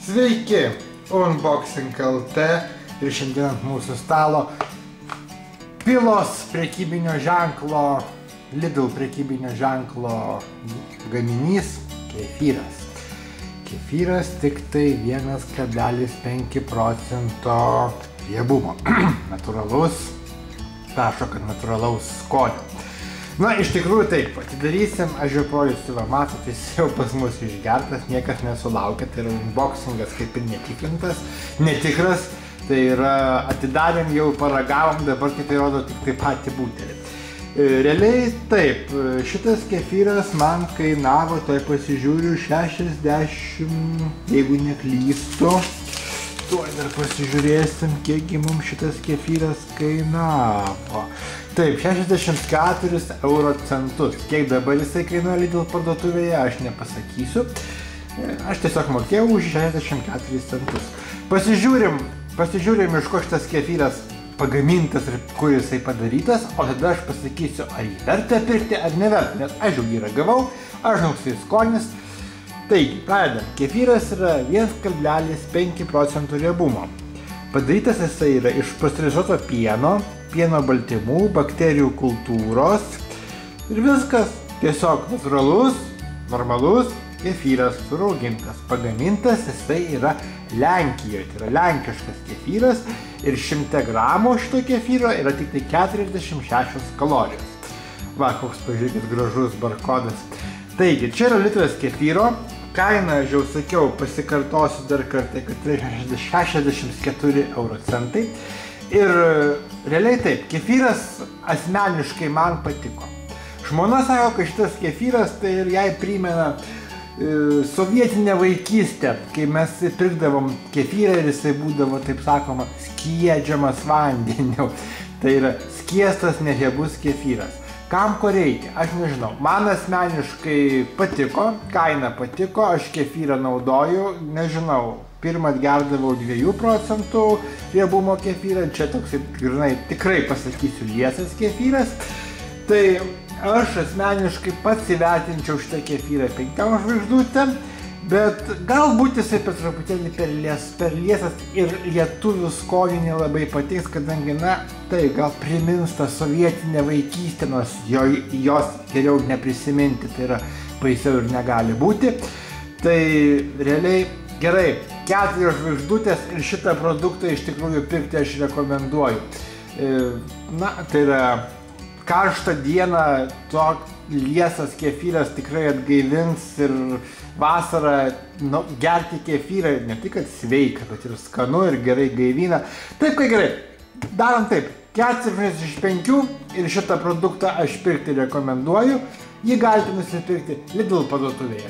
Sveiki, Unboxing LT ir šiandien ant mūsų stalo Pilos prekybinio ženklo, Lidl prekybinio ženklo gaminys kefyras. Kefyras tik tai 1,5% riebumo. Natūralus, prašo, kad natūralaus skonio. Na, iš tikrųjų taip, atidarysim, aš jau parodysiu, va, matot, jis jau pas mus išgertas, niekas nesulaukia, tai yra unboxingas kaip ir netikras, tai yra atidarėm, jau paragavom, dabar kitai rodo tik tai patį butelį. Realiai taip, šitas kefyras man kainavo, tai pasižiūriu, 60, jeigu neklystu. Tuoj dar pasižiūrėsim, kiekgi mums šitas kefyras kainavo. Taip, 64 euro centus. Kiek dabar jisai kainuoja Lidl parduotuvėje, aš nepasakysiu. Aš tiesiog mokėjau už 64 centus. Pasižiūrim, iš ko šitas kefyras pagamintas ir kur jisai padarytas, o tada aš pasakysiu, ar jį verta pirkti, ar neverta, nes aš jau jį ragavau, aš žinau, jisai skonis. Taigi, pradedam. Kefyras yra 1,5% riebumo. Padarytas jisai yra iš pasteurizuoto pieno baltymų, bakterijų kultūros ir viskas. Tiesiog natūralus, normalus kefyras suraugintas. Pagamintas jisai yra Lenkijoje, tai yra lenkiškas kefyras ir 100 gramų šito kefyro yra tik tai 46 kalorijos. Va, koks, pažiūrėkit, gražus barkodas. Taigi, čia yra litras kefyro. Kaina, aš jau sakiau, pasikartosiu dar kartą, kad tai 64 euro centai. Ir realiai taip, kefyras asmeniškai man patiko. Žmona sako, kad šitas kefyras tai ir jai primena sovietinę vaikystę, kai mes pirkdavom kefyrą ir jisai būdavo, taip sakoma, skiedžiamas vandeniu. Tai yra skiestas neriebus kefyras. Kam ko reikia, aš nežinau. Man asmeniškai patiko, kaina patiko, aš kefyrą naudoju, nežinau. Pirmą gerdavau 2% riebumo kefyrą, čia toks, tikrai pasakysiu, liesas kefyras. Tai aš asmeniškai pats įvertinčiau šitą kefyrą 5 žvaigždutėm, bet galbūt jisai per truputėlį per liesas ir lietuvių skonį nelabai patiks, kadangi, na, tai gal primins tą sovietinę vaikystę, nors jos geriau neprisiminti, tai yra baisiau ir negali būti. Tai realiai gerai, 4 žvaigždutės ir šitą produktą iš tikrųjų pirkti aš rekomenduoju. Na, tai yra karštą dieną toks liesas kefyras tikrai atgaivins ir vasarą gerti kefyrą ne tik kad sveika, bet ir skanu ir gerai gaivina. Taip, kai gerai, darom taip, 4 iš 5 ir šitą produktą aš pirkti rekomenduoju. Jį galite nusipirkti Lidl parduotuvėje.